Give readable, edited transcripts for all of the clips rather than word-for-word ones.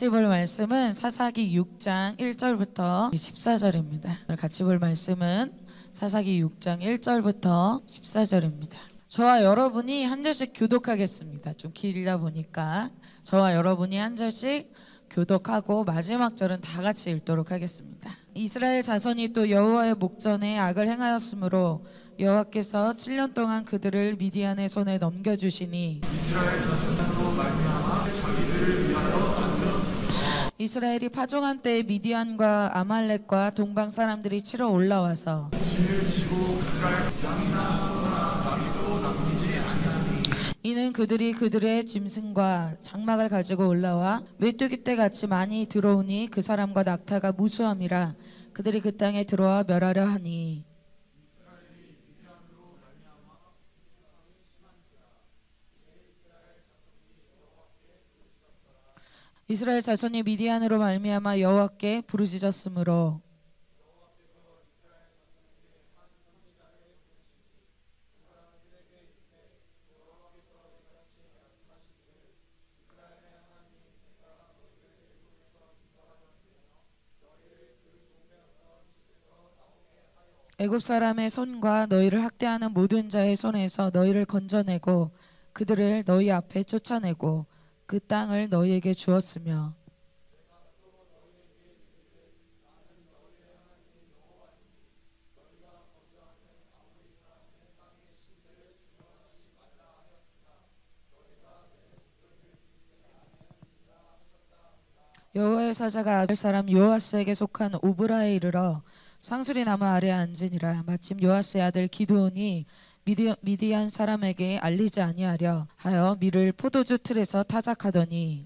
같이 볼 말씀은 사사기 6장 1절부터 14절입니다. 오늘 같이 볼 말씀은 사사기 6장 1절부터 14절입니다. 저와 여러분이 한 절씩 교독하겠습니다. 좀 길다 보니까 저와 여러분이 한 절씩 교독하고 마지막 절은 다 같이 읽도록 하겠습니다. 이스라엘 자손이 또 여호와의 목전에 악을 행하였으므로 여호와께서 7년 동안 그들을 미디안의 손에 넘겨주시니 이스라엘 자손으로 말미암아 자기들을 위하여 만들었습니다. 이스라엘이 파종한 때에 미디안과 아말렉과 동방 사람들이 치러 올라와서 진을 치고 이스라엘 양이나 소나 나귀도 남기지 아니하니 이는 그들이 그들의 짐승과 장막을 가지고 올라와 메뚜기 떼 같이 많이 들어오니 그 사람과 낙타가 무수함이라 그들이 그 땅에 들어와 멸하려 하니 이스라엘 자손이 미디안으로 말미암아 여호와께 부르짖었으므로 애굽 사람의 손과 너희를 학대하는 모든 자의 손에서 너희를 건져내고 그들을 너희 앞에 쫓아내고 그 땅을 너희에게 주었으며 여호와의 사자가 아벨 사람 요아스에게 속한 오브라에 이르러 상수리 나무 아래에 앉으니라. 마침 요아스의 아들 기드온이 미디안 사람에게 알리지 아니하려 하여 밀을 포도주 틀에서 타작하더니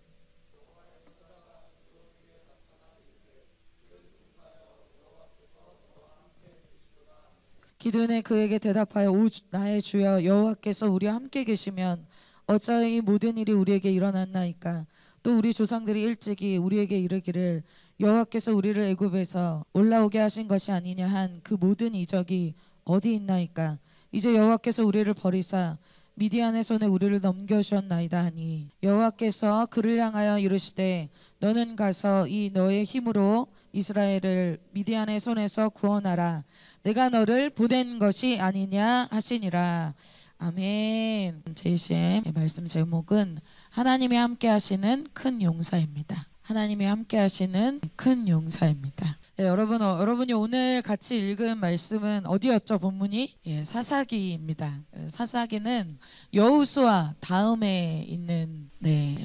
기드온이 그에게 대답하여 오 나의 주여 여호와께서 우리와 함께 계시면 어찌하여 이 모든 일이 우리에게 일어났나이까. 또 우리 조상들이 일찍이 우리에게 이르기를 여호와께서 우리를 애굽에서 올라오게 하신 것이 아니냐 한 그 모든 이적이 어디 있나이까. 이제 여호와께서 우리를 버리사 미디안의 손에 우리를 넘겨주었나이다 하니 여호와께서 그를 향하여 이르시되 너는 가서 이 너의 힘으로 이스라엘을 미디안의 손에서 구원하라. 내가 너를 보낸 것이 아니냐 하시니라. 아멘. 제이씨의 말씀 제목은 하나님이 함께 하시는 큰 용사입니다. 하나님이 함께 하시는 큰 용사입니다. 여러분이 오늘 같이 읽은 말씀은 어디였죠? 본문이? 사사기입니다. 사사기는 여호수아 다음에 있는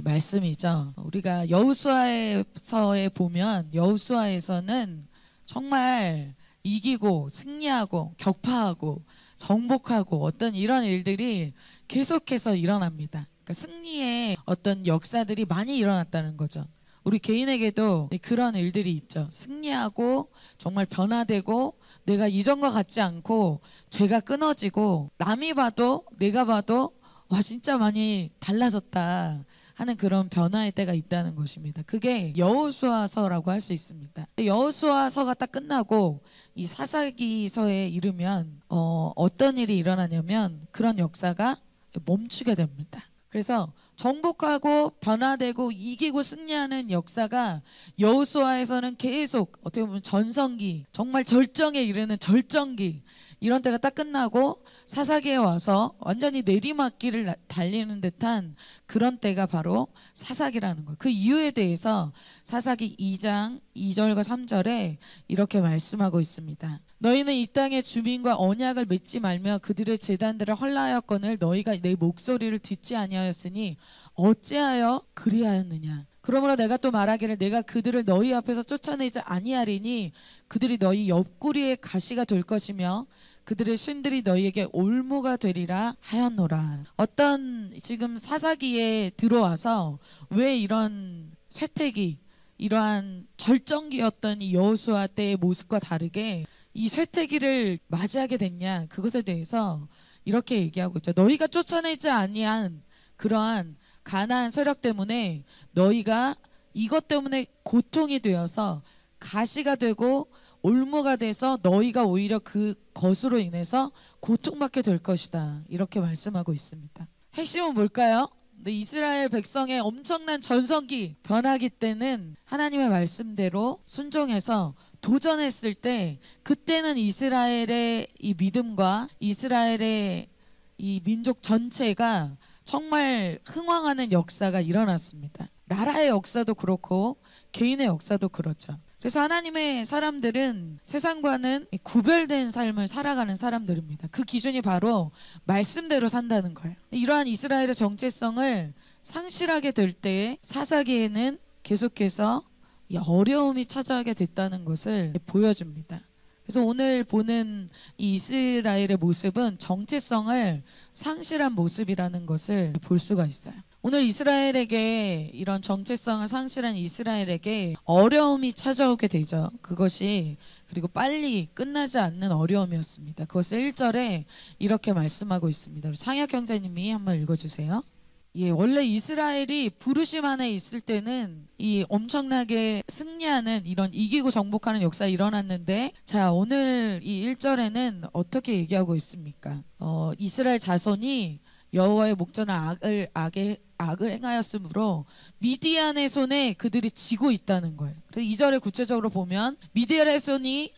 말씀이죠. 우리가 여호수아서에 보면 여호수아에서는 정말 이기고 승리하고 격파하고 정복하고 어떤 이런 일들이 계속해서 일어납니다. 그러니까 승리의 어떤 역사들이 많이 일어났다는 거죠. 우리 개인에게도 그런 일들이 있죠. 승리하고 정말 변화되고 내가 이전과 같지 않고 죄가 끊어지고 남이 봐도 내가 봐도 와 진짜 많이 달라졌다 하는 그런 변화의 때가 있다는 것입니다. 그게 여호수아서라고 할 수 있습니다. 여호수아서가 딱 끝나고 이 사사기서에 이르면 어떤 일이 일어나냐면 그런 역사가 멈추게 됩니다. 그래서 정복하고 변화되고 이기고 승리하는 역사가 여호수아에서는 계속 어떻게 보면 전성기 정말 절정에 이르는 절정기 이런 때가 딱 끝나고 사사기에 와서 완전히 내리막길을 달리는 듯한 그런 때가 바로 사사기라는 거예요. 그 이유에 대해서 사사기 2장 2절과 3절에 이렇게 말씀하고 있습니다. 너희는 이 땅의 주민과 언약을 맺지 말며 그들의 제단들을 헐라하였거늘 너희가 내 목소리를 듣지 아니하였으니 어찌하여 그리하였느냐. 그러므로 내가 또 말하기를 내가 그들을 너희 앞에서 쫓아내지 아니하리니 그들이 너희 옆구리의 가시가 될 것이며 그들의 신들이 너희에게 올무가 되리라 하였노라. 어떤 지금 사사기에 들어와서 왜 이런 쇠퇴기 이러한 절정기였던 이 여호수아 때의 모습과 다르게 이 쇠퇴기를 맞이하게 됐냐 그것에 대해서 이렇게 얘기하고 있죠. 너희가 쫓아내지 아니한 그러한 가나안 세력 때문에 너희가 이것 때문에 고통이 되어서 가시가 되고 올무가 돼서 너희가 오히려 그 것으로 인해서 고통받게 될 것이다. 이렇게 말씀하고 있습니다. 핵심은 뭘까요? 근데 이스라엘 백성의 엄청난 전성기 변화기 때는 하나님의 말씀대로 순종해서 도전했을 때 그때는 이스라엘의 이 믿음과 이스라엘의 이 민족 전체가 정말 흥왕하는 역사가 일어났습니다. 나라의 역사도 그렇고 개인의 역사도 그렇죠. 그래서 하나님의 사람들은 세상과는 구별된 삶을 살아가는 사람들입니다. 그 기준이 바로 말씀대로 산다는 거예요. 이러한 이스라엘의 정체성을 상실하게 될 때 사사기에는 계속해서 이 어려움이 찾아오게 됐다는 것을 보여줍니다. 그래서 오늘 보는 이 이스라엘의 모습은 정체성을 상실한 모습이라는 것을 볼 수가 있어요. 오늘 이스라엘에게 이런 정체성을 상실한 이스라엘에게 어려움이 찾아오게 되죠. 그것이 그리고 빨리 끝나지 않는 어려움이었습니다. 그것을 1절에 이렇게 말씀하고 있습니다. 창혁 형제님이 한번 읽어주세요. 예, 원래 이스라엘이 부르심 안에 있을 때는 이 엄청나게 승리하는 이런 이기고 정복하는 역사가 일어났는데, 자 오늘 이 1절에는 어떻게 얘기하고 있습니까? 이스라엘 자손이 여호와의 목전을 악을 행하였으므로 미디안의 손에 그들이 지고 있다는 거예요. 그래서 2절에 구체적으로 보면 미디안의 손이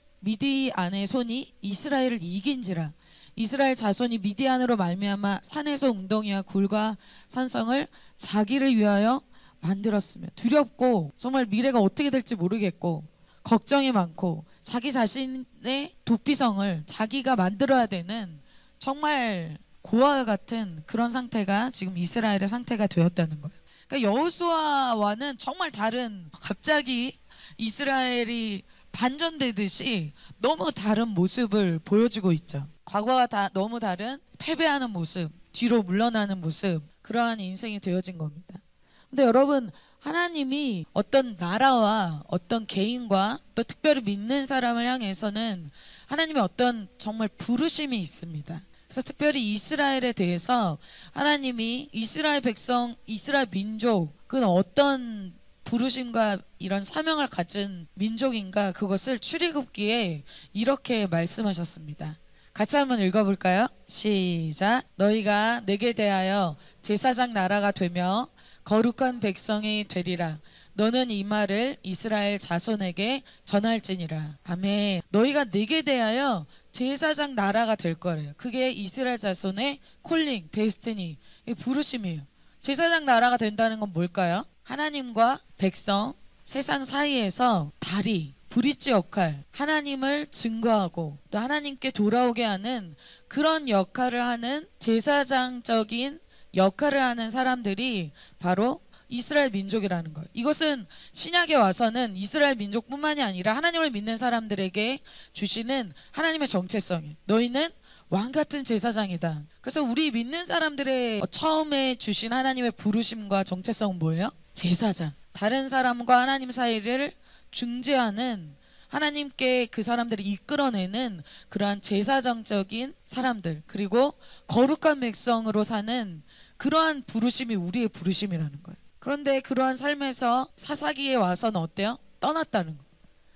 이스라엘을 이긴지라. 이스라엘 자손이 미디안으로 말미암아 산에서 웅덩이와 굴과 산성을 자기를 위하여 만들었으며, 두렵고 정말 미래가 어떻게 될지 모르겠고 걱정이 많고 자기 자신의 도피성을 자기가 만들어야 되는 정말 고아와 같은 그런 상태가 지금 이스라엘의 상태가 되었다는 거예요. 그러니까 여호수아와는 정말 다른, 갑자기 이스라엘이 반전되듯이 너무 다른 모습을 보여주고 있죠. 과거와 너무 다른 패배하는 모습, 뒤로 물러나는 모습, 그러한 인생이 되어진 겁니다. 근데 여러분, 하나님이 어떤 나라와 어떤 개인과 또 특별히 믿는 사람을 향해서는 하나님의 어떤 정말 부르심이 있습니다. 그래서 특별히 이스라엘에 대해서 하나님이 이스라엘 백성, 이스라엘 민족은 어떤 부르심과 이런 사명을 가진 민족인가, 그것을 출애굽기에 이렇게 말씀하셨습니다. 같이 한번 읽어볼까요? 시작. 너희가 내게 대하여 제사장 나라가 되며 거룩한 백성이 되리라. 너는 이 말을 이스라엘 자손에게 전할지니라. 아멘. 너희가 내게 대하여 제사장 나라가 될 거래요. 그게 이스라엘 자손의 콜링, 데스티니, 부르심이에요. 제사장 나라가 된다는 건 뭘까요? 하나님과 백성, 세상 사이에서 다리, 브릿지 역할, 하나님을 증거하고 또 하나님께 돌아오게 하는 그런 역할을 하는 제사장적인 역할을 하는 사람들이 바로 이스라엘 민족이라는 거예요. 이것은 신약에 와서는 이스라엘 민족뿐만이 아니라 하나님을 믿는 사람들에게 주시는 하나님의 정체성이에요. 너희는 왕같은 제사장이다. 그래서 우리 믿는 사람들의 처음에 주신 하나님의 부르심과 정체성은 뭐예요? 제사장. 다른 사람과 하나님 사이를 중재하는, 하나님께 그 사람들을 이끌어내는 그러한 제사장적인 사람들, 그리고 거룩한 백성으로 사는 그러한 부르심이 우리의 부르심이라는 거예요. 그런데 그러한 삶에서 사사기에 와서는 어때요? 떠났다는 거예요.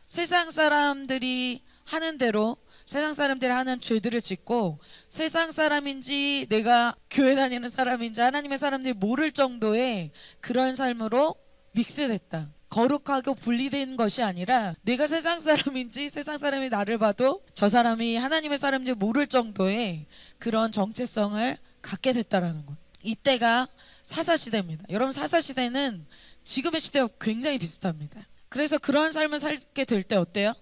세상 사람들이 하는 대로, 세상 사람들이 하는 죄들을 짓고, 세상 사람인지 내가 교회 다니는 사람인지 하나님의 사람들이 모를 정도의 그런 삶으로 믹스됐다. 거룩하고 분리된 것이 아니라 내가 세상 사람인지 세상 사람이 나를 봐도 저 사람이 하나님의 사람인지 모를 정도의 그런 정체성을 갖게 됐다라는 거예요. 이때가 사사시대입니다. 여러분, 사사시대는 지금의 시대와 굉장히 비슷합니다. 그래서 그런 삶을 살게 될 때 어때요?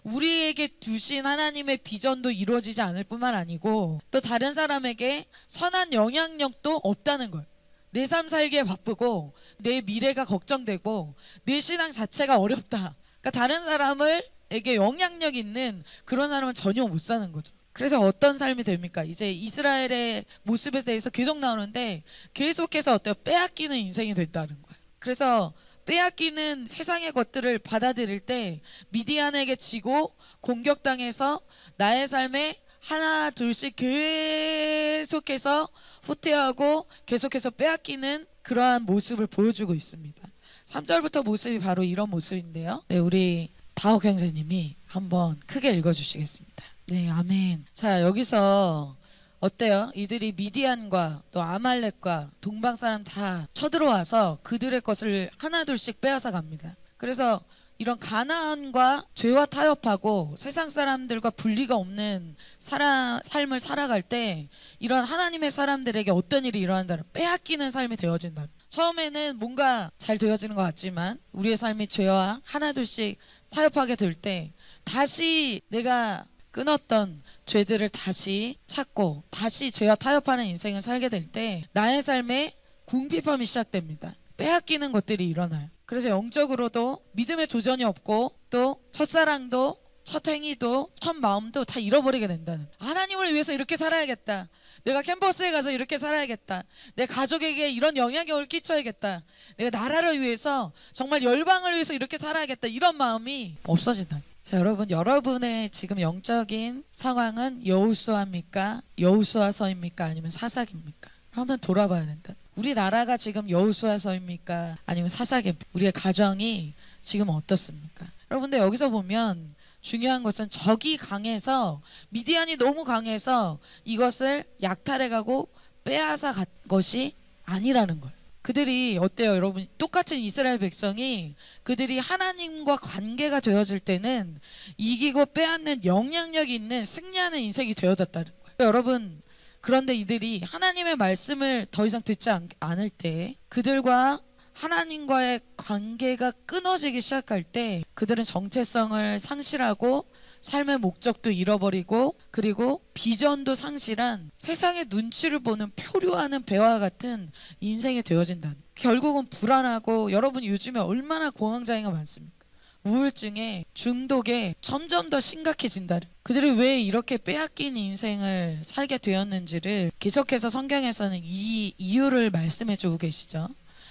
우리에게 두신 하나님의 비전도 이루어지지 않을 뿐만 아니고 또 다른 사람에게 선한 영향력도 없다는 거예요. 내 삶 살기에 바쁘고 내 미래가 걱정되고 내 신앙 자체가 어렵다. 그러니까 다른 사람에게 영향력 있는 그런 사람은 전혀 못 사는 거죠. 그래서 어떤 삶이 됩니까? 이제 이스라엘의 모습에 대해서 계속 나오는데 계속해서 어때요? 빼앗기는 인생이 됐다는 거예요. 그래서 빼앗기는 세상의 것들을 받아들일 때 미디안에게 지고 공격당해서 나의 삶에 하나 둘씩 계속해서 후퇴하고 계속해서 빼앗기는 그러한 모습을 보여주고 있습니다. 3절부터 모습이 바로 이런 모습인데요. 네, 우리 다옥 형제님이 한번 크게 읽어주시겠습니다. 네, 아멘. 자, 여기서 어때요? 이들이 미디안과 또 아말렉과 동방 사람 다 쳐들어와서 그들의 것을 하나둘씩 빼앗아 갑니다. 그래서 이런 가나안과 죄와 타협하고 세상 사람들과 분리가 없는 삶을 살아갈 때 이런 하나님의 사람들에게 어떤 일이 일어난다는, 빼앗기는 삶이 되어진다. 처음에는 뭔가 잘 되어지는 것 같지만 우리의 삶이 죄와 하나둘씩 타협하게 될 때 다시 내가 끊었던 죄들을 다시 찾고 다시 죄와 타협하는 인생을 살게 될 때 나의 삶에 궁핍함이 시작됩니다. 빼앗기는 것들이 일어나요. 그래서 영적으로도 믿음의 도전이 없고 또 첫사랑도 첫 행위도 첫 마음도 다 잃어버리게 된다는, 하나님을 위해서 이렇게 살아야겠다, 내가 캠퍼스에 가서 이렇게 살아야겠다, 내 가족에게 이런 영향력을 끼쳐야겠다, 내가 나라를 위해서 정말 열방을 위해서 이렇게 살아야겠다, 이런 마음이 없어진다. 자, 여러분, 여러분의 지금 영적인 상황은 여호수아입니까? 여호수아서입니까? 아니면 사사기입니까? 한번 돌아봐야 된다. 우리 나라가 지금 여호수아서입니까? 아니면 사사기입니까? 우리의 가정이 지금 어떻습니까? 여러분들, 여기서 보면 중요한 것은 적이 강해서, 미디안이 너무 강해서 이것을 약탈해가고 빼앗아 간 것이 아니라는 거예요. 그들이 어때요, 여러분? 똑같은 이스라엘 백성이 그들이 하나님과 관계가 되어질 때는 이기고 빼앗는 영향력이 있는 승리하는 인생이 되어졌다는 거예요. 여러분, 그런데 이들이 하나님의 말씀을 더 이상 듣지 않을 때, 그들과 하나님과의 관계가 끊어지기 시작할 때 그들은 정체성을 상실하고 삶의 목적도 잃어버리고 그리고 비전도 상실한, 세상의 눈치를 보는 표류하는 배와 같은 인생이 되어진다. 결국은 불안하고, 여러분 요즘에 얼마나 공황장애가 많습니까? 우울증에, 중독에 점점 더 심각해진다. 그들이 왜 이렇게 빼앗긴 인생을 살게 되었는지를 계속해서 성경에서는 이 이유를 말씀해 주고 계시죠.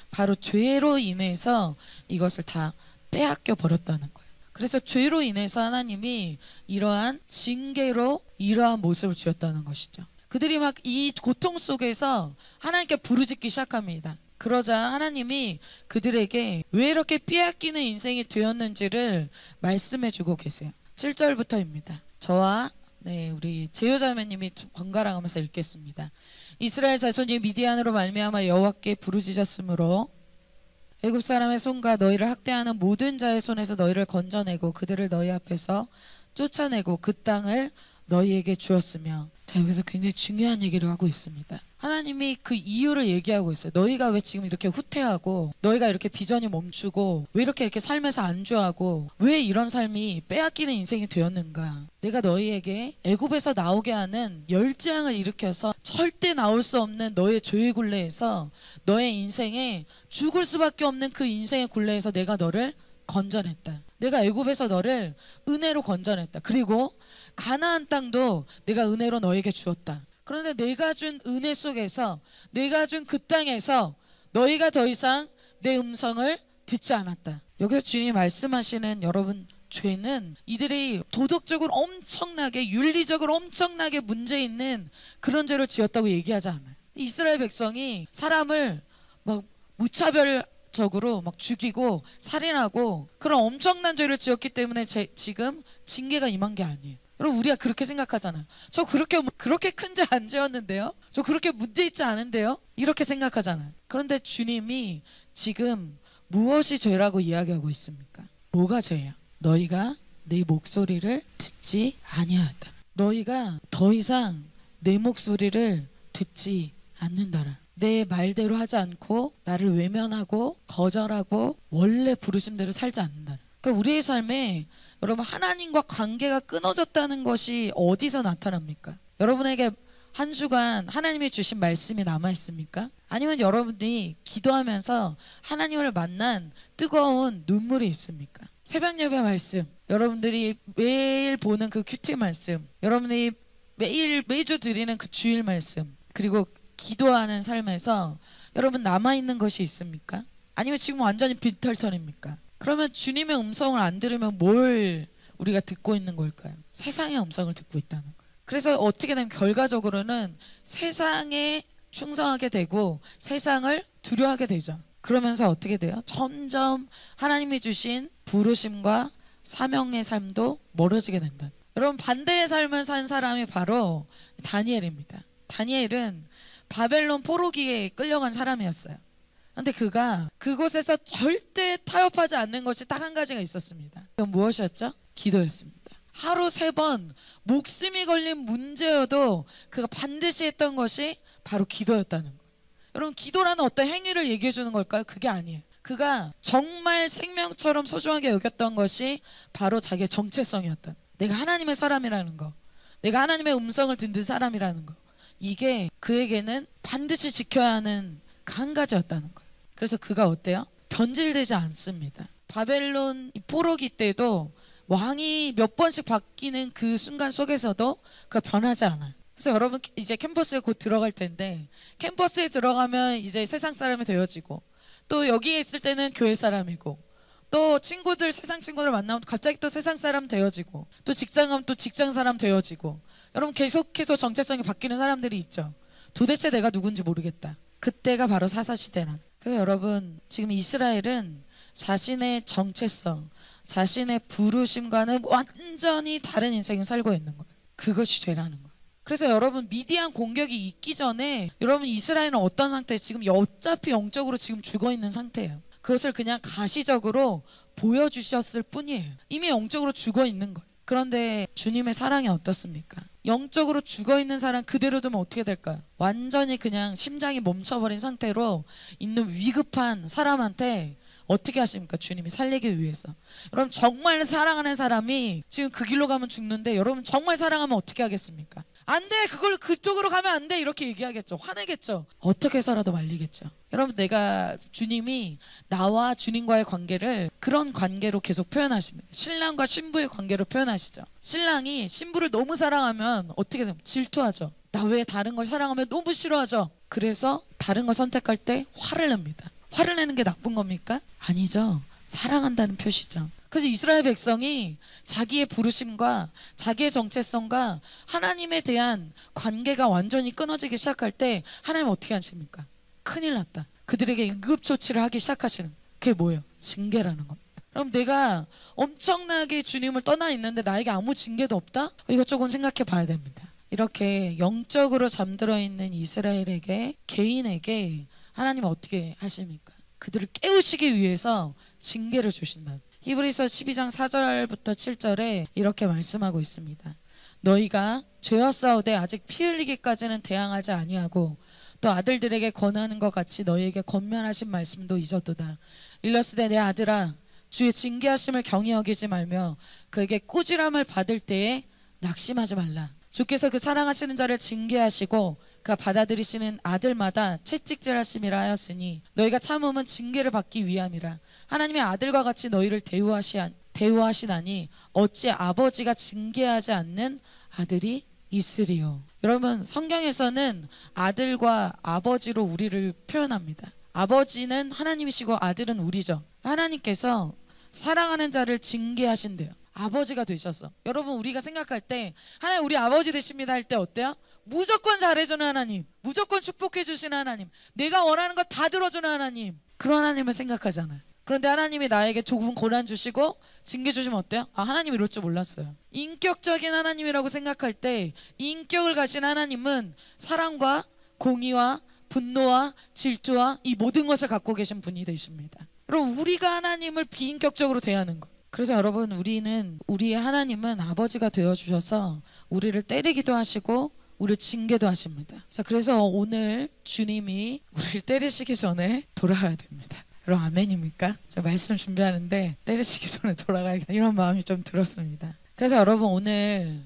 바로 죄로 인해서 이것을 다 빼앗겨 버렸다는 거예요. 그래서 죄로 인해서 하나님이 이러한 징계로 이러한 모습을 주었다는 것이죠. 그들이 막 이 고통 속에서 하나님께 부르짖기 시작합니다. 그러자 하나님이 그들에게 왜 이렇게 빼앗기는 인생이 되었는지를 말씀해 주고 계세요. 7절부터입니다. 저와 우리 제효자매님이 번갈아 가면서 읽겠습니다. 이스라엘 자손이 미디안으로 말미암아 여호와께 부르짖었으므로 애굽 사람의 손과 너희를 학대하는 모든 자의 손에서 너희를 건져내고 그들을 너희 앞에서 쫓아내고 그 땅을 너희에게 주었으며. 자, 여기서 굉장히 중요한 얘기를 하고 있습니다. 하나님이 그 이유를 얘기하고 있어요. 너희가 왜 지금 이렇게 후퇴하고, 너희가 이렇게 비전이 멈추고, 왜 이렇게 삶에서 안주하고, 왜 이런 삶이 빼앗기는 인생이 되었는가. 내가 너희에게 애굽에서 나오게 하는 열재앙을 일으켜서 절대 나올 수 없는 너의 죄의 굴레에서, 너의 인생에 죽을 수밖에 없는 그 인생의 굴레에서 내가 너를 건져냈다. 내가 애굽에서 너를 은혜로 건져냈다. 그리고 가나안 땅도 내가 은혜로 너에게 주었다. 그런데 내가 준 은혜 속에서, 내가 준 그 땅에서 너희가 더 이상 내 음성을 듣지 않았다. 여기서 주님이 말씀하시는, 여러분, 죄는 이들이 도덕적으로 엄청나게, 윤리적으로 엄청나게 문제 있는 그런 죄를 지었다고 얘기하지 않아요. 이스라엘 백성이 사람을 막 무차별적으로 막 죽이고 살인하고 그런 엄청난 죄를 지었기 때문에 지금 징계가 임한 게 아니에요. 여러분, 우리가 그렇게 생각하잖아요. 저 그렇게 큰 죄 안 지었는데요? 저 그렇게 문제 있지 않은데요? 이렇게 생각하잖아요. 그런데 주님이 지금 무엇이 죄라고 이야기하고 있습니까? 뭐가 죄야? 너희가 내 목소리를 듣지 아니하다. 너희가 더 이상 내 목소리를 듣지 않는다라. 내 말대로 하지 않고 나를 외면하고 거절하고 원래 부르심대로 살지 않는다. 그러니까 우리의 삶에, 여러분, 하나님과 관계가 끊어졌다는 것이 어디서 나타납니까? 여러분에게 한 주간 하나님이 주신 말씀이 남아있습니까? 아니면 여러분이 기도하면서 하나님을 만난 뜨거운 눈물이 있습니까? 새벽 예배 말씀, 여러분들이 매일 보는 그 큐티 말씀, 여러분이 매주 드리는 그 주일 말씀, 그리고 기도하는 삶에서 여러분 남아있는 것이 있습니까? 아니면 지금 완전히 빈털터입니까? 그러면 주님의 음성을 안 들으면 뭘 우리가 듣고 있는 걸까요? 세상의 음성을 듣고 있다는 거예요. 그래서 어떻게 되면 결과적으로는 세상에 충성하게 되고 세상을 두려워하게 되죠. 그러면서 어떻게 돼요? 점점 하나님이 주신 부르심과 사명의 삶도 멀어지게 된다. 여러분, 반대의 삶을 산 사람이 바로 다니엘입니다. 다니엘은 바벨론 포로기에 끌려간 사람이었어요. 근데 그가 그곳에서 절대 타협하지 않는 것이 딱 한 가지가 있었습니다. 그건 무엇이었죠? 기도였습니다. 하루 3번 목숨이 걸린 문제여도 그가 반드시 했던 것이 바로 기도였다는 거예요. 여러분, 기도라는 어떤 행위를 얘기해 주는 걸까요? 그게 아니에요. 그가 정말 생명처럼 소중하게 여겼던 것이 바로 자기의 정체성이었다. 내가 하나님의 사람이라는 거, 내가 하나님의 음성을 듣는 사람이라는 거, 이게 그에게는 반드시 지켜야 하는 한 가지였다는 거예요. 그래서 그가 어때요? 변질되지 않습니다. 바벨론 포로기 때도 왕이 몇 번씩 바뀌는 그 순간 속에서도 그가 변하지 않아요. 그래서 여러분, 이제 캠퍼스에 곧 들어갈 텐데, 캠퍼스에 들어가면 이제 세상 사람이 되어지고, 또 여기에 있을 때는 교회 사람이고, 또 친구들, 세상 친구들 만나면 갑자기 또 세상 사람 되어지고, 또 직장 가면 또 직장 사람 되어지고, 여러분 계속해서 정체성이 바뀌는 사람들이 있죠. 도대체 내가 누군지 모르겠다. 그때가 바로 사사시대란. 그래서 여러분, 지금 이스라엘은 자신의 정체성, 자신의 부르심과는 완전히 다른 인생을 살고 있는 거예요. 그것이 죄라는 거예요. 그래서 여러분, 미디안 공격이 있기 전에 여러분, 이스라엘은 어떤 상태에 지금 어차피 영적으로 지금 죽어 있는 상태예요. 그것을 그냥 가시적으로 보여주셨을 뿐이에요. 이미 영적으로 죽어 있는 거예요. 그런데 주님의 사랑이 어떻습니까? 영적으로 죽어 있는 사람 그대로 두면 어떻게 될까요? 완전히 그냥 심장이 멈춰버린 상태로 있는 위급한 사람한테 어떻게 하십니까? 주님이 살리기 위해서. 여러분, 정말 사랑하는 사람이 지금 그 길로 가면 죽는데, 여러분 정말 사랑하면 어떻게 하겠습니까? 안 돼, 그걸 그쪽으로 가면 안 돼, 이렇게 얘기하겠죠. 화내겠죠. 어떻게 해서라도 말리겠죠. 여러분, 주님이 나와 주님과의 관계를 그런 관계로 계속 표현하십니다. 신랑과 신부의 관계로 표현하시죠. 신랑이 신부를 너무 사랑하면 어떻게 되면 질투하죠. 나 왜 다른 걸 사랑하면 너무 싫어하죠. 그래서 다른 걸 선택할 때 화를 냅니다. 화를 내는 게 나쁜 겁니까? 아니죠. 사랑한다는 표시죠. 그래서 이스라엘 백성이 자기의 부르심과 자기의 정체성과 하나님에 대한 관계가 완전히 끊어지기 시작할 때 하나님 어떻게 하십니까? 큰일 났다. 그들에게 응급조치를 하기 시작하시는, 그게 뭐예요? 징계라는 겁니다. 그럼 내가 엄청나게 주님을 떠나 있는데 나에게 아무 징계도 없다? 이거 조금 생각해 봐야 됩니다. 이렇게 영적으로 잠들어 있는 이스라엘에게, 개인에게 하나님은 어떻게 하십니까? 그들을 깨우시기 위해서 징계를 주신다. 히브리서 12장 4절부터 7절에 이렇게 말씀하고 있습니다. 너희가 죄와 싸우되 아직 피 흘리기까지는 대항하지 아니하고 또 아들들에게 권하는 것 같이 너희에게 권면하신 말씀도 잊었도다. 일러스되 내 아들아, 주의 징계하심을 경히 여기지 말며 그에게 꾸지람을 받을 때에 낙심하지 말라. 주께서 그 사랑하시는 자를 징계하시고 그가 받아들이시는 아들마다 채찍질하심이라 하였으니 너희가 참음은 징계를 받기 위함이라. 하나님의 아들과 같이 너희를 대우하시나니 어찌 아버지가 징계하지 않는 아들이 있으리요. 여러분, 성경에서는 아들과 아버지로 우리를 표현합니다. 아버지는 하나님이시고 아들은 우리죠. 하나님께서 사랑하는 자를 징계하신대요. 아버지가 되셔서. 여러분, 우리가 생각할 때 하나님 우리 아버지 되십니다 할 때 어때요? 무조건 잘해주는 하나님, 무조건 축복해 주시는 하나님, 내가 원하는 거 다 들어주는 하나님, 그런 하나님을 생각하잖아요. 그런데 하나님이 나에게 조금 고난 주시고 징계 주시면 어때요? 아, 하나님 이럴 줄 몰랐어요. 인격적인 하나님이라고 생각할 때 인격을 가진 하나님은 사랑과 공의와 분노와 질투와 이 모든 것을 갖고 계신 분이 되십니다. 여러분, 우리가 하나님을 비인격적으로 대하는 것. 그래서 여러분, 우리의 하나님은 아버지가 되어주셔서 우리를 때리기도 하시고 우리를 징계도 하십니다. 자, 그래서 오늘 주님이 우리를 때리시기 전에 돌아가야 됩니다. 여러분, 아멘입니까? 저 말씀 준비하는데 때리시기 전에 돌아가야겠다 이런 마음이 좀 들었습니다. 그래서 여러분, 오늘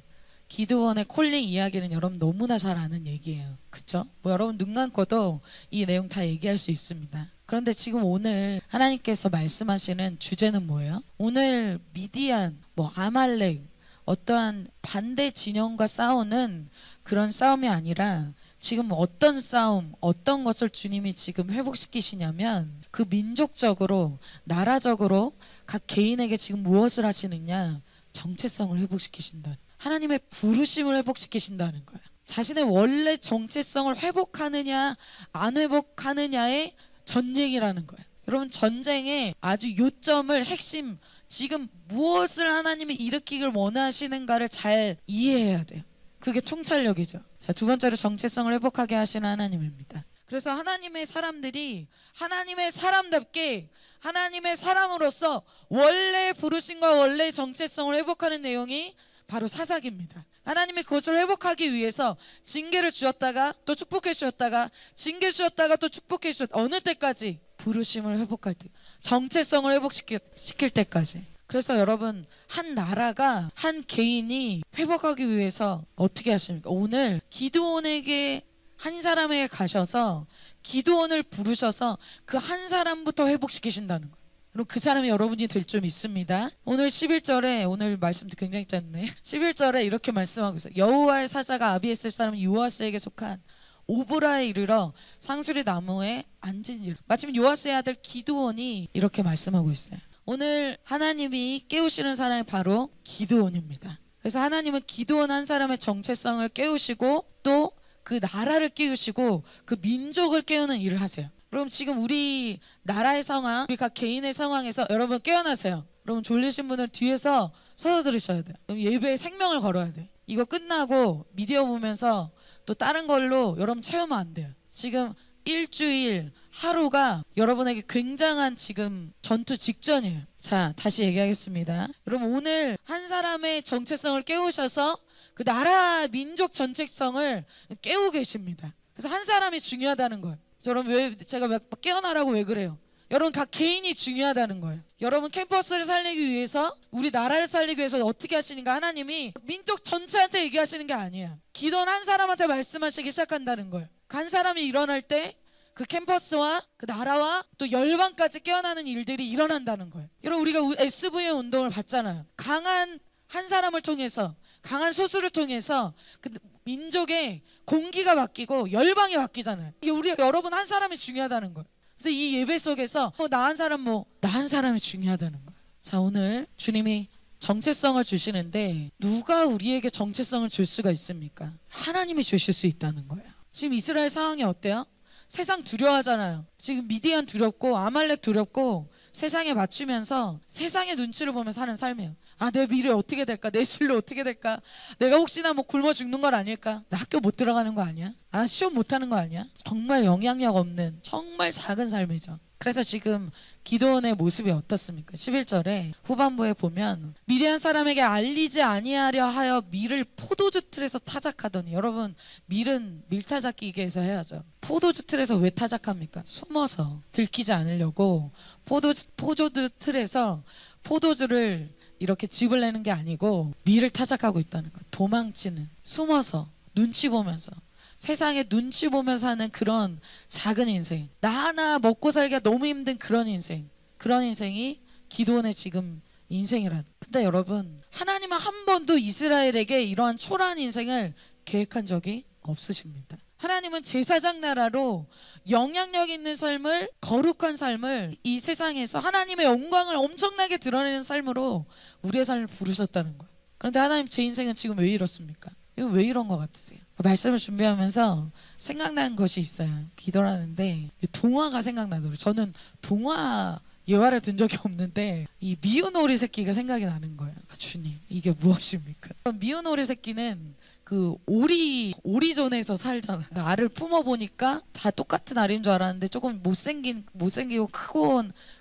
기드원의 콜링 이야기는 여러분 너무나 잘 아는 얘기예요. 그렇죠? 여러분 눈 감고도 이 내용 다 얘기할 수 있습니다. 그런데 지금 오늘 하나님께서 말씀하시는 주제는 뭐예요? 오늘 미디안, 아말렉, 어떠한 반대 진영과 싸우는 그런 싸움이 아니라 지금 어떤 싸움, 어떤 것을 주님이 지금 회복시키시냐면 그 민족적으로, 나라적으로 각 개인에게 지금 무엇을 하시느냐? 정체성을 회복시키신다. 하나님의 부르심을 회복시키신다는 거야. 자신의 원래 정체성을 회복하느냐 안 회복하느냐의 전쟁이라는 거예요. 여러분, 전쟁의 아주 요점을, 핵심, 지금 무엇을 하나님이 일으키길 원하시는가를 잘 이해해야 돼요. 그게 통찰력이죠. 자, 두 번째로 정체성을 회복하게 하시는 하나님입니다. 그래서 하나님의 사람들이 하나님의 사람답게 하나님의 사람으로서 원래 부르심과 원래 정체성을 회복하는 내용이 바로 사사기입니다. 하나님이 그것을 회복하기 위해서 징계를 주었다가 또 축복해 주셨다가 징계 주셨다가 또 축복해 주셨다. 어느 때까지? 부르심을 회복할 때, 정체성을 회복시킬 때까지. 그래서 여러분, 한 나라가 한 개인이 회복하기 위해서 어떻게 하십니까? 오늘 기드온에게 한 사람에게 가셔서 기드온을 부르셔서 그 한 사람부터 회복시키신다는 거예요. 그럼 그 사람이 여러분이 될 줄 믿습니다. 오늘 11절에 오늘 말씀도 굉장히 짧네. 11절에 이렇게 말씀하고 있어요. 여호와의 사자가 아비에셀 사람 요아스에게 속한 오브라에 이르러 상수리 나무에 앉은지라. 마침 요아스의 아들 기드온이 이렇게 말씀하고 있어요. 오늘 하나님이 깨우시는 사람이 바로 기드온입니다. 그래서 하나님은 기드온 한 사람의 정체성을 깨우시고 또 그 나라를 깨우시고 그 민족을 깨우는 일을 하세요. 그럼 지금 우리 나라의 상황, 우리 각 개인의 상황에서 여러분 깨어나세요. 여러분 졸리신 분은 뒤에서 서서 들으셔야 돼요. 그럼 예배에 생명을 걸어야 돼. 이거 끝나고 미디어 보면서 또 다른 걸로 여러분 채우면 안 돼요. 지금 일주일 하루가 여러분에게 굉장한 지금 전투 직전이에요. 자, 다시 얘기하겠습니다. 여러분 오늘 한 사람의 정체성을 깨우셔서 그 나라 민족 정체성을 깨우고 계십니다. 그래서 한 사람이 중요하다는 거예요. 여러분 왜 제가 깨어나라고 왜 그래요? 여러분 각 개인이 중요하다는 거예요. 여러분 캠퍼스를 살리기 위해서 우리 나라를 살리기 위해서 어떻게 하시는가? 하나님이 민족 전체한테 얘기하시는 게 아니에요. 기도는 한 사람한테 말씀하시기 시작한다는 거예요. 한 사람이 일어날 때 그 캠퍼스와 그 나라와 또 열방까지 깨어나는 일들이 일어난다는 거예요. 여러분 우리가 SV의 운동을 봤잖아요. 강한 한 사람을 통해서 강한 소수를 통해서 그 민족의 공기가 바뀌고 열방이 바뀌잖아요. 이게 우리 여러분 한 사람이 중요하다는 거예요. 그래서 이 예배 속에서 나 한 사람이 중요하다는 거예요. 자, 오늘 주님이 정체성을 주시는데 누가 우리에게 정체성을 줄 수가 있습니까? 하나님이 주실 수 있다는 거예요. 지금 이스라엘 상황이 어때요? 세상 두려워하잖아요. 지금 미디안 두렵고 아말렉 두렵고 세상에 맞추면서 세상의 눈치를 보면서 사는 삶이에요. 아, 내 미래 어떻게 될까? 내 진로 어떻게 될까? 내가 혹시나 뭐 굶어 죽는 건 아닐까? 나 학교 못 들어가는 거 아니야? 아, 시험 못 하는 거 아니야? 정말 영향력 없는 정말 작은 삶이죠. 그래서 지금 기드온의 모습이 어떻습니까? 11절에 후반부에 보면 미디안 사람에게 알리지 아니하려 하여 밀을 포도주 틀에서 타작하더니, 여러분 밀은 밀타작기계에서 해야죠. 포도주 틀에서 왜 타작합니까? 숨어서 들키지 않으려고 포도주 틀에서 포도주를 이렇게 집을 내는 게 아니고 밀을 타작하고 있다는 거예요. 도망치는, 숨어서 눈치 보면서 세상에 눈치 보면서 사는 그런 작은 인생, 나 하나 먹고 살기가 너무 힘든 그런 인생이 기드온의 지금 인생이라는. 근데 여러분 하나님은 한 번도 이스라엘에게 이러한 초라한 인생을 계획한 적이 없으십니다. 하나님은 제사장 나라로 영향력 있는 삶을, 거룩한 삶을 이 세상에서 하나님의 영광을 엄청나게 드러내는 삶으로 우리의 삶을 부르셨다는 거예요. 그런데 하나님, 제 인생은 지금 왜 이렇습니까? 이거 왜 이런 것 같으세요? 말씀을 준비하면서 생각난 것이 있어요. 기도를 하는데 동화가 생각나더라고요. 저는 동화 예화를 든 적이 없는데 이 미운 오리 새끼가 생각이 나는 거예요. 아, 주님, 이게 무엇입니까? 미운 오리 새끼는 그 오리존에서 살잖아. 알을 품어보니까 다 똑같은 알인 줄 알았는데 조금 못생기고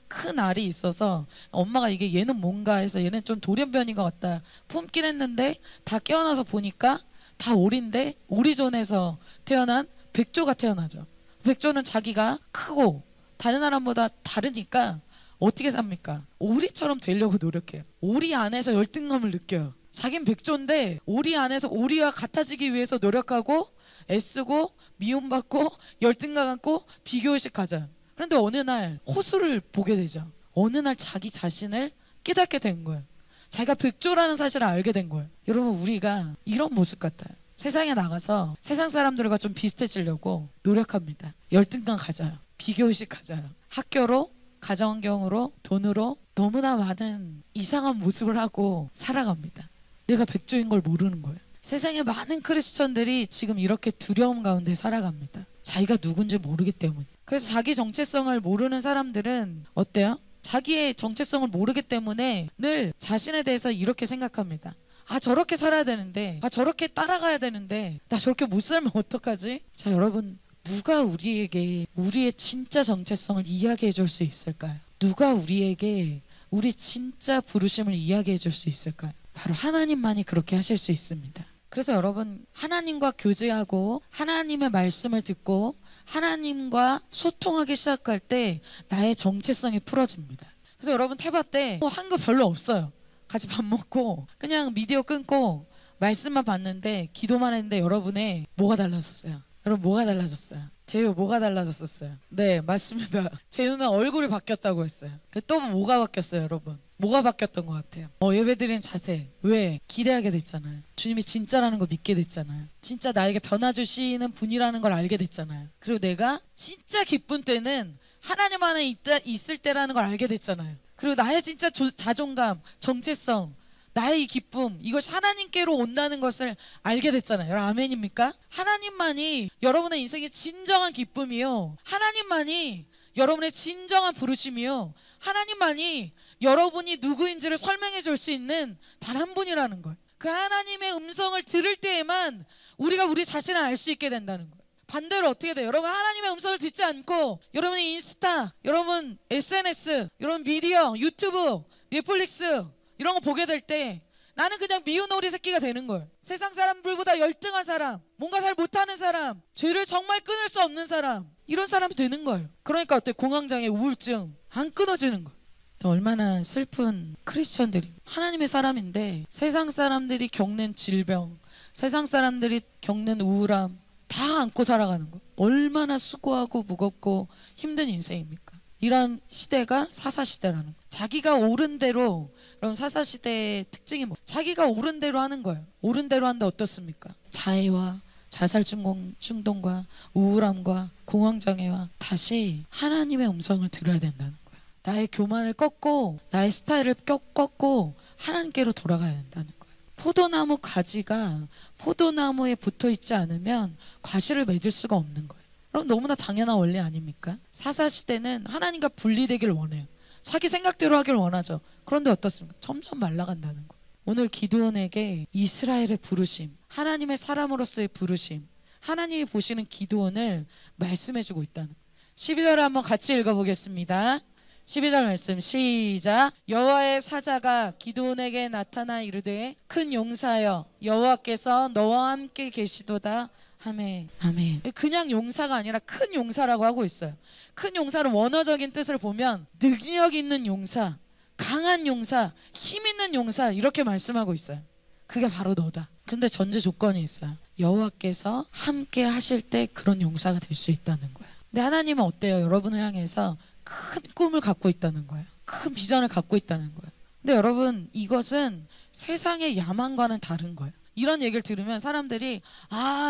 큰 알이 있어서 엄마가 이게 얘는 뭔가 해서 얘는 좀 돌연변인 것 같다 품긴 했는데 다 깨어나서 보니까 다 오리인데 오리존에서 태어난 백조가 태어나죠. 백조는 자기가 크고 다른 사람보다 다르니까 어떻게 삽니까? 오리처럼 되려고 노력해요. 오리 안에서 열등감을 느껴요. 자긴 백조인데 오리 안에서 오리와 같아지기 위해서 노력하고 애쓰고 미움받고 열등감 갖고 비교의식 가져요. 그런데 어느 날 호수를 보게 되죠. 어느 날 자기 자신을 깨닫게 된 거예요. 자기가 백조라는 사실을 알게 된 거예요. 여러분, 우리가 이런 모습 같아요. 세상에 나가서 세상 사람들과 좀 비슷해지려고 노력합니다. 열등감 가져요. 비교의식 가져요. 학교로, 가정환경으로, 돈으로 너무나 많은 이상한 모습을 하고 살아갑니다. 내가 백조인 걸 모르는 거예요. 세상에 많은 크리스천들이 지금 이렇게 두려움 가운데 살아갑니다. 자기가 누군지 모르기 때문에. 그래서 자기 정체성을 모르는 사람들은 어때요? 자기의 정체성을 모르기 때문에 늘 자신에 대해서 이렇게 생각합니다. 저렇게 살아야 되는데, 저렇게 따라가야 되는데 나 저렇게 못 살면 어떡하지? 자, 여러분, 누가 우리에게 우리의 진짜 정체성을 이야기해 줄 수 있을까요? 누가 우리에게 우리 진짜 부르심을 이야기해 줄 수 있을까요? 바로 하나님만이 그렇게 하실 수 있습니다. 그래서 여러분, 하나님과 교제하고 하나님의 말씀을 듣고 하나님과 소통하기 시작할 때 나의 정체성이 풀어집니다. 그래서 여러분, 태바 때 한 거 별로 없어요. 같이 밥 먹고 그냥 미디어 끊고 말씀만 봤는데 기도만 했는데 여러분의 뭐가 달라졌어요? 여러분, 뭐가 달라졌어요? 제유, 뭐가 달라졌었어요? 네, 맞습니다. 제유는 얼굴이 바뀌었다고 했어요. 또 뭐가 바뀌었어요, 여러분? 뭐가 바뀌었던 것 같아요? 예배드리는 자세. 왜? 기대하게 됐잖아요. 주님이 진짜라는 거 믿게 됐잖아요. 진짜 나에게 변화 주시는 분이라는 걸 알게 됐잖아요. 그리고 내가 진짜 기쁜 때는 하나님 안에 있을 때라는 걸 알게 됐잖아요. 그리고 나의 진짜 자존감, 정체성, 나의 이 기쁨, 이것이 하나님께로 온다는 것을 알게 됐잖아요. 여러분, 아멘입니까? 하나님만이 여러분의 인생의 진정한 기쁨이요, 하나님만이 여러분의 진정한 부르심이요, 하나님만이 여러분이 누구인지를 설명해 줄 수 있는 단 한 분이라는 거예요. 그 하나님의 음성을 들을 때에만 우리가 우리 자신을 알 수 있게 된다는 거예요. 반대로 어떻게 돼요? 여러분, 하나님의 음성을 듣지 않고 여러분의 인스타, 여러분 SNS, 여러분 미디어, 유튜브, 넷플릭스 이런 거 보게 될 때 나는 그냥 미운 오리 새끼가 되는 거예요. 세상 사람들보다 열등한 사람, 뭔가 잘 못하는 사람, 죄를 정말 끊을 수 없는 사람, 이런 사람이 되는 거예요. 그러니까 어때? 공황장애, 우울증 안 끊어지는 거예요. 얼마나 슬픈 크리스천들이, 하나님의 사람인데 세상 사람들이 겪는 질병, 세상 사람들이 겪는 우울함 다 안고 살아가는 거. 얼마나 수고하고 무겁고 힘든 인생입니까? 이런 시대가 사사시대라는 거. 자기가 옳은 대로, 그럼 사사시대의 특징이 뭐? 자기가 옳은 대로 하는 거예요. 옳은 대로 하는데 어떻습니까? 자해와 자살 충동과 우울함과 공황장애와 다시 하나님의 음성을 들어야 된다는 거예요. 나의 교만을 꺾고 나의 스타일을 꺾고 하나님께로 돌아가야 된다는 거예요. 포도나무 가지가 포도나무에 붙어 있지 않으면 과실을 맺을 수가 없는 거예요. 그럼 너무나 당연한 원리 아닙니까? 사사시대는 하나님과 분리되길 원해요. 자기 생각대로 하길 원하죠. 그런데 어떻습니까? 점점 말라간다는 거예요. 오늘 기드온에게 이스라엘의 부르심, 하나님의 사람으로서의 부르심, 하나님이 보시는 기드온을 말씀해주고 있다는 거예요. 12절을 한번 같이 읽어보겠습니다. 12절 말씀 시작. 여호와의 사자가 기드온에게 나타나 이르되 큰 용사여, 여호와께서 너와 함께 계시도다 하매. 아멘. 그냥 용사가 아니라 큰 용사라고 하고 있어요. 큰 용사는 원어적인 뜻을 보면 능력 있는 용사, 강한 용사, 힘 있는 용사, 이렇게 말씀하고 있어요. 그게 바로 너다. 그런데 전제 조건이 있어요. 여호와께서 함께 하실 때 그런 용사가 될 수 있다는 거예요. 근데 하나님은 어때요? 여러분을 향해서 큰 꿈을 갖고 있다는 거예요. 큰 비전을 갖고 있다는 거예요. 근데 여러분, 이것은 세상의 야망과는 다른 거예요. 이런 얘기를 들으면 사람들이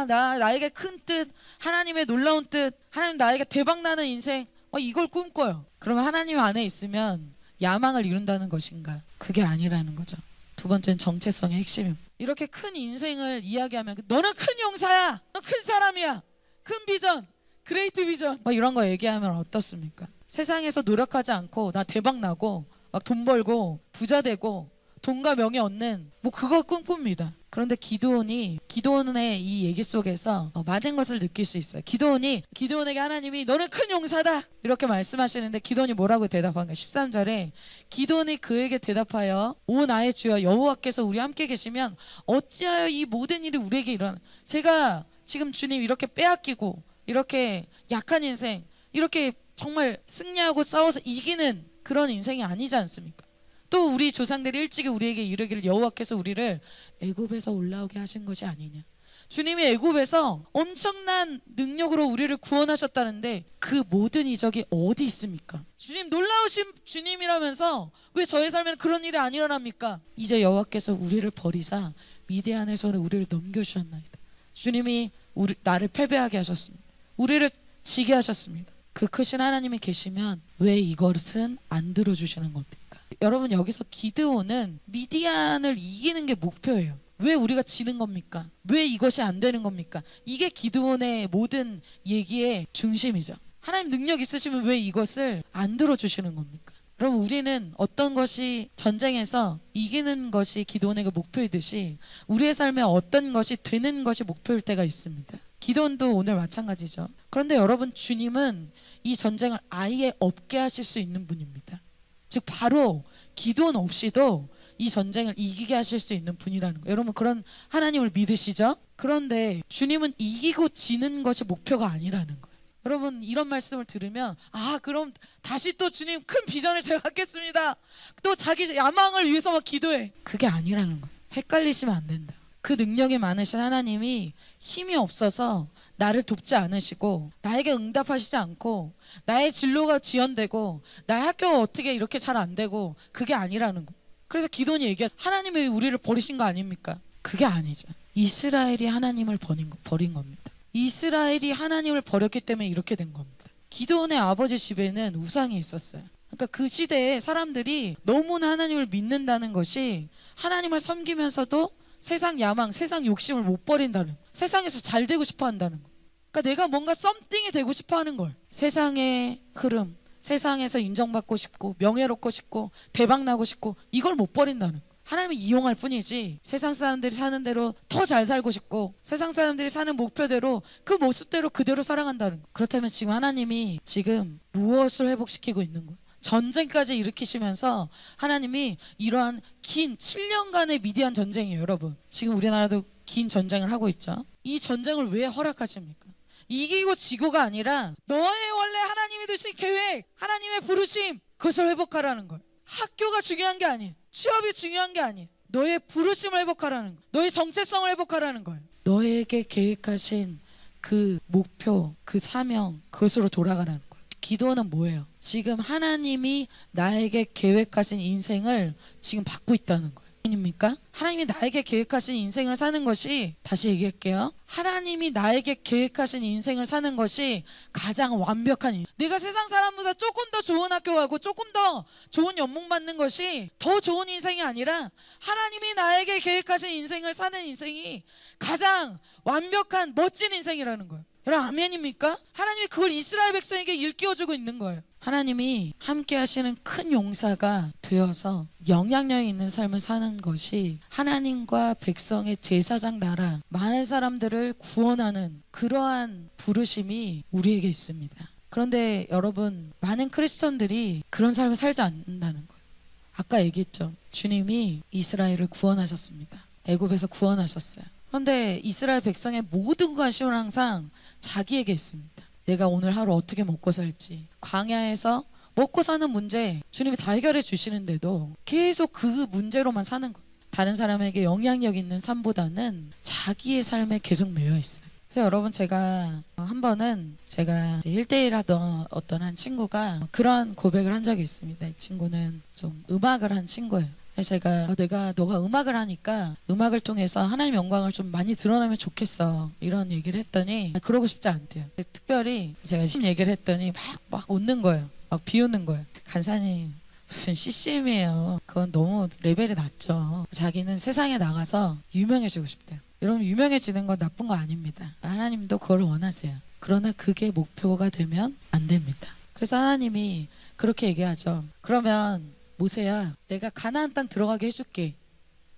나에게 큰 뜻, 하나님의 놀라운 뜻, 하나님 나에게 대박나는 인생, 이걸 꿈꿔요. 그러면 하나님 안에 있으면 야망을 이룬다는 것인가? 그게 아니라는 거죠. 두 번째는 정체성의 핵심입니다. 이렇게 큰 인생을 이야기하면 너는 큰 용사야, 너 큰 사람이야, 큰 비전, 그레이트 비전, 이런 거 얘기하면 어떻습니까? 세상에서 노력하지 않고 나 대박 나고 막 돈 벌고 부자 되고 돈과 명예 얻는 그거 꿈꿉니다. 그런데 기드온의 이 얘기 속에서 많은 것을 느낄 수 있어요. 기드온에게 하나님이 너는 큰 용사다 이렇게 말씀하시는데 기드온이 뭐라고 대답한가? 13절에 기드온이 그에게 대답하여 오 나의 주여, 여호와께서 우리 함께 계시면 어찌하여 이 모든 일이 우리에게 일어나? 제가 지금 주님 이렇게 빼앗기고 이렇게 약한 인생, 이렇게 정말 승리하고 싸워서 이기는 그런 인생이 아니지 않습니까? 또 우리 조상들이 일찍이 우리에게 이르기를 여호와께서 우리를 애굽에서 올라오게 하신 것이 아니냐. 주님이 애굽에서 엄청난 능력으로 우리를 구원하셨다는데 그 모든 이적이 어디 있습니까? 주님 놀라우신 주님이라면서 왜 저의 삶에는 그런 일이 안 일어납니까? 이제 여호와께서 우리를 버리사 미디안의 손에 우리를 넘겨주셨나이다. 주님이 나를 패배하게 하셨습니다. 우리를 지게 하셨습니다. 그 크신 하나님이 계시면 왜 이것은 안 들어주시는 겁니까? 여러분, 여기서 기드온은 미디안을 이기는 게 목표예요. 왜 우리가 지는 겁니까? 왜 이것이 안 되는 겁니까? 이게 기드온의 모든 얘기의 중심이죠. 하나님 능력 있으시면 왜 이것을 안 들어주시는 겁니까? 그럼 우리는 어떤 것이 전쟁에서 이기는 것이 기도원의 그 목표이듯이 우리의 삶에 어떤 것이 되는 것이 목표일 때가 있습니다. 기도원도 오늘 마찬가지죠. 그런데 여러분, 주님은 이 전쟁을 아예 없게 하실 수 있는 분입니다. 즉 바로 기도원 없이도 이 전쟁을 이기게 하실 수 있는 분이라는 거예요. 여러분, 그런 하나님을 믿으시죠? 그런데 주님은 이기고 지는 것이 목표가 아니라는 거예요. 여러분, 이런 말씀을 들으면 그럼 다시 또 주님 큰 비전을 제가 갖겠습니다, 또 자기 야망을 위해서 막 기도해. 그게 아니라는 거예요. 헷갈리시면 안 된다. 그 능력이 많으신 하나님이 힘이 없어서 나를 돕지 않으시고 나에게 응답하시지 않고 나의 진로가 지연되고 나의 학교가 어떻게 이렇게 잘 안 되고, 그게 아니라는 거예요. 그래서 기도원이 얘기하죠. 하나님이 우리를 버리신 거 아닙니까? 그게 아니죠. 이스라엘이 하나님을 버린 겁니다. 이스라엘이 하나님을 버렸기 때문에 이렇게 된 겁니다. 기도원의 아버지 집에는 우상이 있었어요. 그러니까 그 시대에 사람들이 너무나 하나님을 믿는다는 것이 하나님을 섬기면서도 세상 야망, 세상 욕심을 못 버린다는, 세상에서 잘 되고 싶어 한다는 거. 그러니까 내가 뭔가 썸띵이 되고 싶어 하는 걸. 세상의 흐름, 세상에서 인정받고 싶고 명예롭고 싶고 대박 나고 싶고, 이걸 못 버린다는 거. 하나님을 이용할 뿐이지 세상 사람들이 사는 대로 더 잘 살고 싶고 세상 사람들이 사는 목표대로 그 모습대로 그대로 살아간다는 거. 그렇다면 지금 하나님이 지금 무엇을 회복시키고 있는 거예요? 전쟁까지 일으키시면서 하나님이 이러한 긴 7년간의 미디안 전쟁이에요. 여러분, 지금 우리나라도 긴 전쟁을 하고 있죠. 이 전쟁을 왜 허락하십니까? 이기고 지고가 아니라 너의 원래 하나님이 두신 계획, 하나님의 부르심, 그것을 회복하라는 거예요. 학교가 중요한 게 아니에요. 취업이 중요한 게 아니에요. 너의 부르심을 회복하라는 거예요. 너의 정체성을 회복하라는 거예요. 너에게 계획하신 그 목표, 그 사명, 그것으로 돌아가라는 거예요. 기도는 뭐예요? 지금 하나님이 나에게 계획하신 인생을 지금 받고 있다는 거예요. 아닙니까? 하나님이 나에게 계획하신 인생을 사는 것이, 다시 얘기할게요, 하나님이 나에게 계획하신 인생을 사는 것이 가장 완벽한 인생. 내가 세상 사람보다 조금 더 좋은 학교 가고 조금 더 좋은 연봉 받는 것이 더 좋은 인생이 아니라 하나님이 나에게 계획하신 인생을 사는 인생이 가장 완벽한 멋진 인생이라는 거예요. 여러분, 아멘입니까? 하나님이 그걸 이스라엘 백성에게 일깨워주고 있는 거예요. 하나님이 함께 하시는 큰 용사가 되어서 영향력 있는 삶을 사는 것이 하나님과 백성의 제사장 나라, 많은 사람들을 구원하는 그러한 부르심이 우리에게 있습니다. 그런데 여러분, 많은 크리스천들이 그런 삶을 살지 않는다는 거예요. 아까 얘기했죠. 주님이 이스라엘을 구원하셨습니다. 애굽에서 구원하셨어요. 그런데 이스라엘 백성의 모든 관심은 항상 자기에게 있습니다. 내가 오늘 하루 어떻게 먹고 살지, 광야에서 먹고 사는 문제 주님이 다 해결해 주시는데도 계속 그 문제로만 사는 거예요. 다른 사람에게 영향력 있는 삶보다는 자기의 삶에 계속 매여 있어요. 그래서 여러분, 제가 한 번은 제가 1대1 하던 어떤 한 친구가 그런 고백을 한 적이 있습니다. 이 친구는 좀 음악을 한 친구예요. 제가 너가 음악을 하니까 음악을 통해서 하나님 영광을 좀 많이 드러나면 좋겠어, 이런 얘기를 했더니 그러고 싶지 않대요. 특별히 제가 얘기를 했더니 막 웃는 거예요. 막 비웃는 거예요. 간사님, 무슨 CCM이에요. 그건 너무 레벨이 낮죠. 자기는 세상에 나가서 유명해지고 싶대요. 여러분, 유명해지는 건 나쁜 거 아닙니다. 하나님도 그걸 원하세요. 그러나 그게 목표가 되면 안 됩니다. 그래서 하나님이 그렇게 얘기하죠. 그러면 모세야, 내가 가나안 땅 들어가게 해줄게.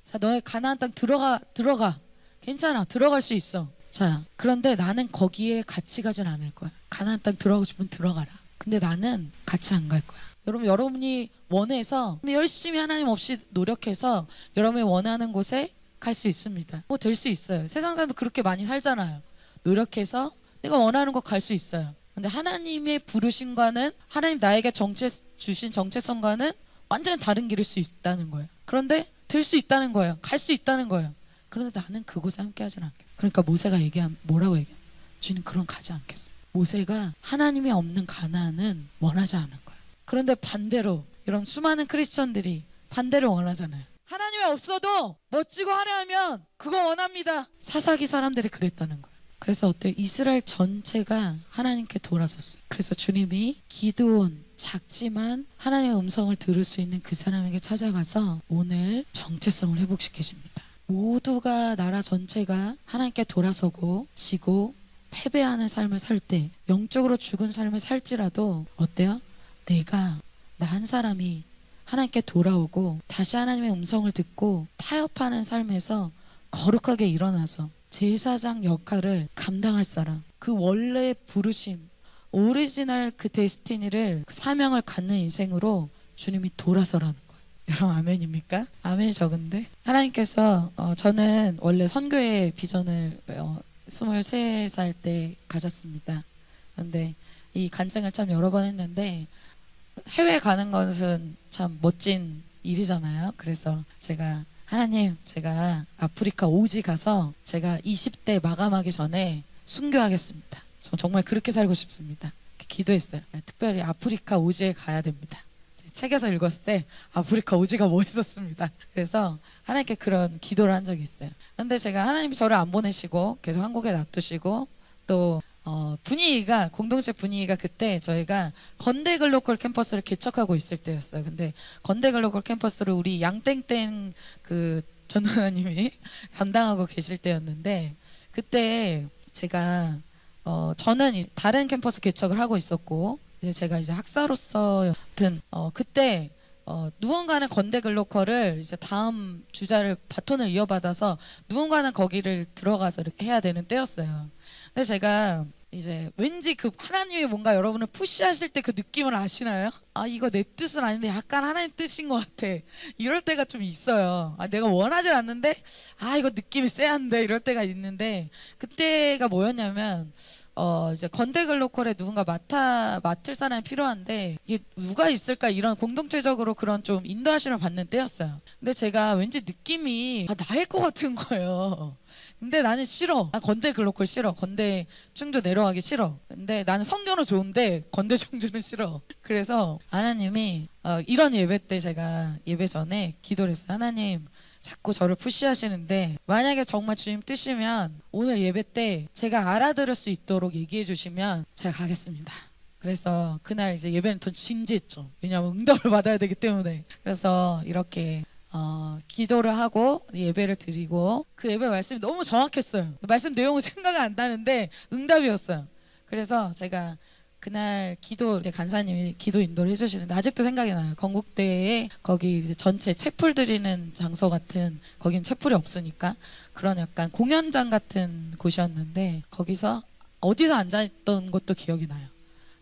자, 너의 가나안 땅 들어가. 괜찮아, 들어갈 수 있어. 자, 그런데 나는 거기에 같이 가진 않을 거야. 가나안 땅 들어가고 싶으면 들어가라. 근데 나는 같이 안 갈 거야. 여러분이 원해서 열심히 하나님 없이 노력해서 여러분이 원하는 곳에 갈 수 있습니다. 될 수 있어요. 세상 사람들 그렇게 많이 살잖아요. 노력해서 내가 원하는 곳 갈 수 있어요. 근데 하나님의 부르심과는, 하나님 나에게 주신 정체성과는 완전히 다른 길일 수 있다는 거예요. 그런데 될 수 있다는 거예요. 갈 수 있다는 거예요. 그런데 나는 그곳에 함께 하진 않겠다. 그러니까 모세가 뭐라고 얘기해? 주님, 그럼 가지 않겠습니다. 모세가 하나님이 없는 가나안은 원하지 않은 거예요. 그런데 반대로 이런 수많은 크리스천들이 반대를 원하잖아요. 하나님이 없어도 멋지고 화려하면 그거 원합니다. 사사기 사람들이 그랬다는 거예요. 그래서 어때요? 이스라엘 전체가 하나님께 돌아섰어요. 그래서 주님이 기드온, 작지만 하나님의 음성을 들을 수 있는 그 사람에게 찾아가서 오늘 정체성을 회복시키십니다. 모두가, 나라 전체가 하나님께 돌아서고 지고 패배하는 삶을 살 때, 영적으로 죽은 삶을 살지라도 어때요? 내가 나 한 사람이 하나님께 돌아오고 다시 하나님의 음성을 듣고 타협하는 삶에서 거룩하게 일어나서 제사장 역할을 감당할 사람, 그 원래의 부르심, 오리지널 그 데스티니를, 그 사명을 갖는 인생으로 주님이 돌아서라는 거예요. 여러분 아멘입니까? 아멘이 적은데 하나님께서 저는 원래 선교의 비전을 23살 때 가졌습니다. 그런데 이 간증을 참 여러 번 했는데 해외 가는 것은 참 멋진 일이잖아요. 그래서 제가 하나님, 제가 아프리카 오지 가서 제가 20대 마감하기 전에 순교하겠습니다. 저 정말 그렇게 살고 싶습니다. 기도했어요. 특별히 아프리카 오지에 가야 됩니다. 책에서 읽었을 때 아프리카 오지가 멋있었습니다. 그래서 하나님께 그런 기도를 한 적이 있어요. 근데 제가 하나님이 저를 안 보내시고 계속 한국에 놔두시고 또 분위기가, 공동체 분위기가 그때 저희가 건대 글로컬 캠퍼스를 개척하고 있을 때였어요. 근데 건대 글로컬 캠퍼스를 우리 양땡땡 그 전도사님이 담당하고 계실 때였는데 그때 제가 저는 다른 캠퍼스 개척을 하고 있었고 이제 제가 이제 학사로서 여튼 그때 누군가는 건대 글로컬을 이제 다음 주자를 바톤을 이어받아서 누군가는 거기를 들어가서 이렇게 해야 되는 때였어요. 근데 제가 이제 왠지 그 하나님이 뭔가 여러분을 푸시하실 때 그 느낌을 아시나요? 아 이거 내 뜻은 아닌데 약간 하나님 뜻인 것 같아. 이럴 때가 좀 있어요. 아 내가 원하지 않는데 아 이거 느낌이 쎄한데 이럴 때가 있는데 그때가 뭐였냐면 이제 건대 글로컬에 누군가 맡을 사람이 필요한데 이게 누가 있을까 이런 공동체적으로 그런 좀 인도하심을 받는 때였어요. 근데 제가 왠지 느낌이 나일 것 같은 거예요. 근데 나는 싫어. 난 건대 글로컬 싫어. 건대 충주 내려가기 싫어. 근데 나는 성교는 좋은데 건대 충주는 싫어. 그래서 하나님이 이런 예배 때 제가 예배 전에 기도를 했어요. 하나님 자꾸 저를 푸시하시는데 만약에 정말 주님 뜻이면 오늘 예배 때 제가 알아들을 수 있도록 얘기해 주시면 제가 가겠습니다. 그래서 그날 이제 예배는 더 진지했죠. 왜냐하면 응답을 받아야 되기 때문에. 그래서 이렇게 기도를 하고 예배를 드리고 그 예배 말씀이 너무 정확했어요. 말씀 내용은 생각이 안 나는데 응답이었어요. 그래서 제가 그날 기도 이제 간사님이 기도 인도를 해주시는데 아직도 생각이 나요. 건국대에 거기 이제 전체 채플 드리는 장소 같은 거긴 채플이 없으니까 그런 약간 공연장 같은 곳이었는데 거기서 어디서 앉아있던 것도 기억이 나요.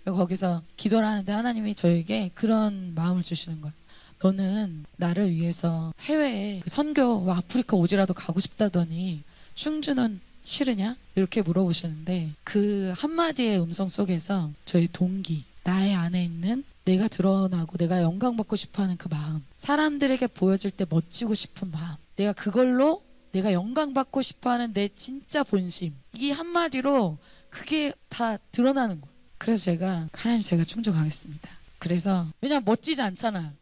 그리고 거기서 기도를 하는데 하나님이 저에게 그런 마음을 주시는 거예요. 너는 나를 위해서 해외에 선교 아프리카 오지라도 가고 싶다더니 충주는 싫으냐? 이렇게 물어보시는데 그 한마디의 음성 속에서 저의 동기, 나의 안에 있는 내가 드러나고 내가 영광받고 싶어하는 그 마음, 사람들에게 보여줄 때 멋지고 싶은 마음, 내가 그걸로 내가 영광받고 싶어하는 내 진짜 본심, 이 한마디로 그게 다 드러나는 거예요. 그래서 제가 하나님 제가 충주 가겠습니다. 그래서 왜냐면 멋지지 않잖아요.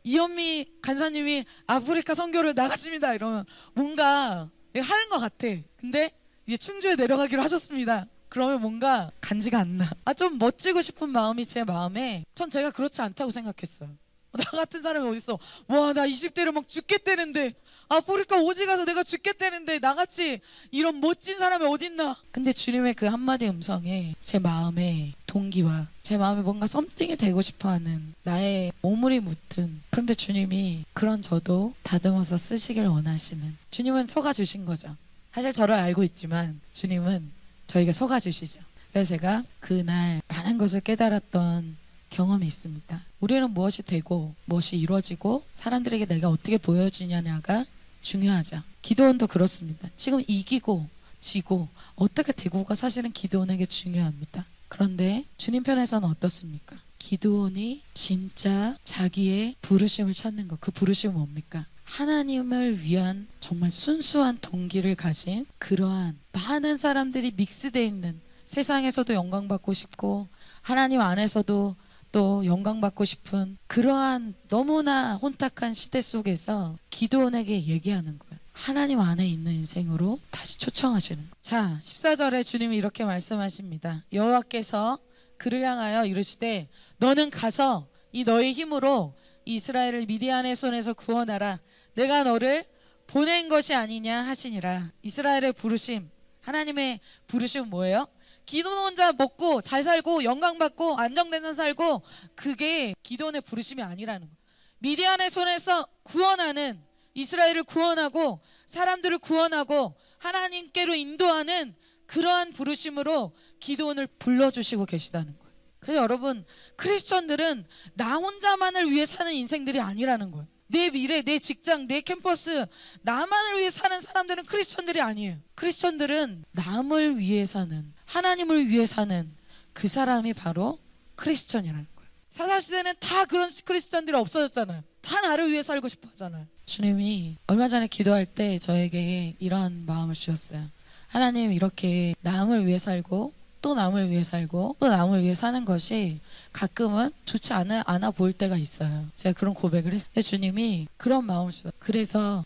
이현미 간사님이 아프리카 선교를 나가십니다 이러면 뭔가 내가 하는 것 같아. 근데 이제 충주에 내려가기로 하셨습니다. 그러면 뭔가 간지가 안 나. 좀 멋지고 싶은 마음이 제 마음에 전 제가 그렇지 않다고 생각했어요. 나 같은 사람이 어딨어. 와 나 20대를 막 죽겠다는데 아프리카 오지 가서 내가 죽겠다는데 나같이 이런 멋진 사람이 어딨나. 근데 주님의 그 한마디 음성에 제 마음에 동기와 제 마음에 뭔가 썸띵이 되고 싶어하는 나의 오물이 묻은, 그런데 주님이 그런 저도 다듬어서 쓰시길 원하시는, 주님은 속아주신 거죠. 사실 저를 알고 있지만 주님은 저에게 속아주시죠. 그래서 제가 그날 많은 것을 깨달았던 경험이 있습니다. 우리는 무엇이 되고 무엇이 이루어지고 사람들에게 내가 어떻게 보여지냐가 중요하죠. 기도원도 그렇습니다. 지금 이기고 지고 어떻게 되고가 사실은 기도원에게 중요합니다. 그런데 주님 편에서는 어떻습니까? 기도원이 진짜 자기의 부르심을 찾는 것, 그 부르심은 뭡니까? 하나님을 위한 정말 순수한 동기를 가진 그러한 많은 사람들이 믹스되어 있는, 세상에서도 영광받고 싶고 하나님 안에서도 또 영광받고 싶은 그러한 너무나 혼탁한 시대 속에서 기도원에게 얘기하는 거예요. 하나님 안에 있는 인생으로 다시 초청하시는 거예요. 자, 14절에 주님이 이렇게 말씀하십니다. 여호와께서 그를 향하여 이르시되 너는 가서 이 너의 힘으로 이스라엘을 미디안의 손에서 구원하라. 내가 너를 보낸 것이 아니냐 하시니라. 이스라엘의 부르심, 하나님의 부르심은 뭐예요? 기도는 혼자 먹고 잘 살고 영광받고 안정되는 살고 그게 기도원의 부르심이 아니라는 거예요. 미디안의 손에서 구원하는 이스라엘을 구원하고 사람들을 구원하고 하나님께로 인도하는 그러한 부르심으로 기도원을 불러주시고 계시다는 거예요. 그래서 여러분 크리스천들은 나 혼자만을 위해 사는 인생들이 아니라는 거예요. 내 미래, 내 직장, 내 캠퍼스 나만을 위해 사는 사람들은 크리스천들이 아니에요. 크리스천들은 남을 위해 사는 하나님을 위해 사는 그 사람이 바로 크리스천이라는 거예요. 사사시대는 다 그런 크리스천들이 없어졌잖아요. 다 나를 위해 살고 싶어 하잖아요. 주님이 얼마 전에 기도할 때 저에게 이러한 마음을 주셨어요. 하나님 이렇게 남을 위해 살고 또 남을 위해 살고 또 남을 위해 사는 것이 가끔은 좋지 않아 보일 때가 있어요. 제가 그런 고백을 했을 때 주님이 그런 마음을 주셨어요. 그래서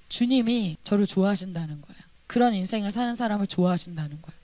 주님이 저를 좋아하신다는 거예요. 그런 인생을 사는 사람을 좋아하신다는 거예요.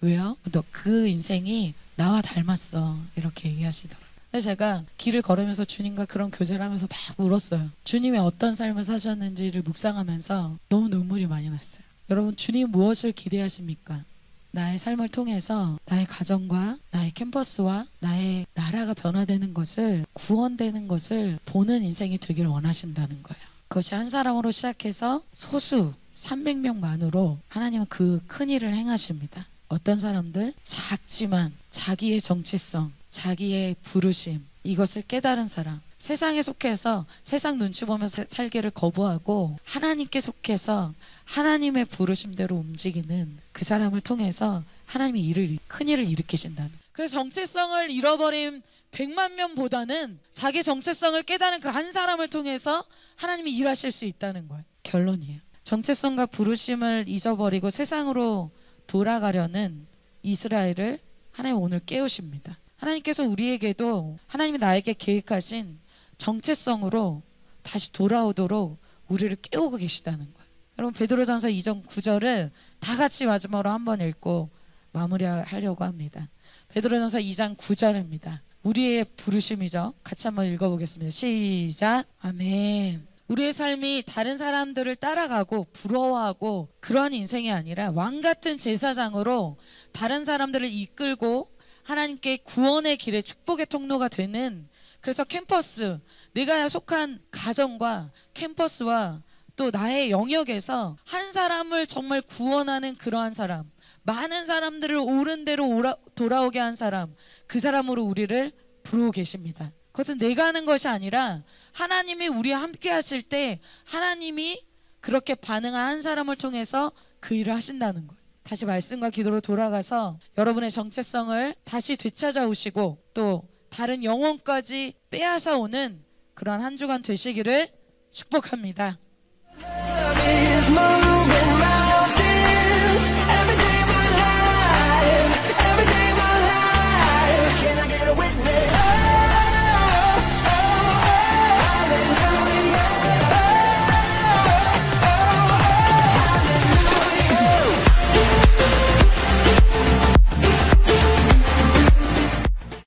왜요? 너 그 인생이 나와 닮았어 이렇게 얘기하시더라고요. 그래서 제가 길을 걸으면서 주님과 그런 교제를 하면서 막 울었어요. 주님이 어떤 삶을 사셨는지를 묵상하면서 너무 눈물이 많이 났어요. 여러분 주님 무엇을 기대하십니까? 나의 삶을 통해서 나의 가정과 나의 캠퍼스와 나의 나라가 변화되는 것을 구원되는 것을 보는 인생이 되길 원하신다는 거예요. 그것이 한 사람으로 시작해서 소수 300명만으로 하나님은 그 큰 일을 행하십니다. 어떤 사람들 작지만 자기의 정체성, 자기의 부르심 이것을 깨달은 사람, 세상에 속해서 세상 눈치 보면서 살기를 거부하고 하나님께 속해서 하나님의 부르심대로 움직이는 그 사람을 통해서 하나님이 큰 일을 일으키신다는. 그래서 정체성을 잃어버린 100만 명보다는 자기 정체성을 깨달은 그 한 사람을 통해서 하나님이 일하실 수 있다는 거예요. 결론이에요. 정체성과 부르심을 잊어버리고 세상으로 돌아가려는 이스라엘을 하나님 오늘 깨우십니다. 하나님께서 우리에게도 하나님이 나에게 계획하신 정체성으로 다시 돌아오도록 우리를 깨우고 계시다는 거예요. 여러분 베드로전서 2장 9절을 다 같이 마지막으로 한번 읽고 마무리하려고 합니다. 베드로전서 2장 9절입니다. 우리의 부르심이죠. 같이 한번 읽어보겠습니다. 시작. 아멘. 우리의 삶이 다른 사람들을 따라가고 부러워하고 그러한 인생이 아니라 왕같은 제사장으로 다른 사람들을 이끌고 하나님께 구원의 길에 축복의 통로가 되는, 그래서 캠퍼스, 내가 속한 가정과 캠퍼스와 또 나의 영역에서 한 사람을 정말 구원하는 그러한 사람, 많은 사람들을 옳은 대로 돌아오게 한 사람, 그 사람으로 우리를 부르고 계십니다. 그것은 내가 하는 것이 아니라 하나님이 우리와 함께 하실 때 하나님이 그렇게 반응한 한 사람을 통해서 그 일을 하신다는 거예요. 다시 말씀과 기도로 돌아가서 여러분의 정체성을 다시 되찾아오시고 또 다른 영혼까지 빼앗아 오는 그러한 한 주간 되시기를 축복합니다.